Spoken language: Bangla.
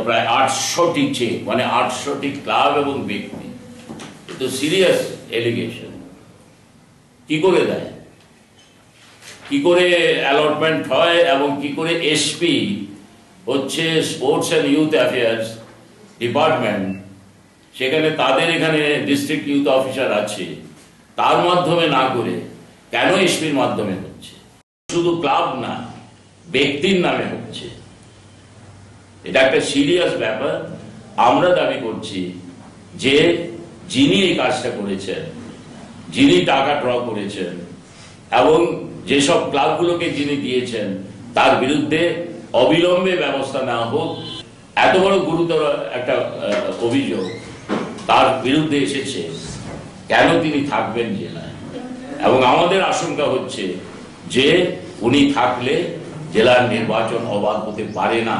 প্রায় 800টি চেক, মানে 800টি ক্লাব এবং ব্যক্তি, তো সিরিয়াস এলিগেশন। কি করে দেয়, কি করে অ্যালটমেন্ট হয়, এবং কি করে এসপি হচ্ছে sports and youth affairs department, সেখানে তাদের এখানে ডিস্ট্রিক্ট ইউথ অফিসার আছে, তার মাধ্যমে না করে কেন এসপির মাধ্যমে হচ্ছে? শুধু ক্লাব না, ব্যক্তির নামে হচ্ছে। এটা একটা সিরিয়াস ব্যাপার। আমরা দাবি করছি যে যিনি এই কাজটা করেছেন, যিনি টাকা ড্র করেছেন এবং যেসব ক্লাবগুলোকে যিনি দিয়েছেন, তার বিরুদ্ধে অবিলম্বে ব্যবস্থা নেওয়া হোক। এত বড় গুরুতর একটা অভিযোগ তার বিরুদ্ধে এসেছে, কেন তিনি থাকবেন জেলায়? এবং আমাদের আশঙ্কা হচ্ছে যে উনি থাকলে জেলার নির্বাচন অবাধ হতে পারে না।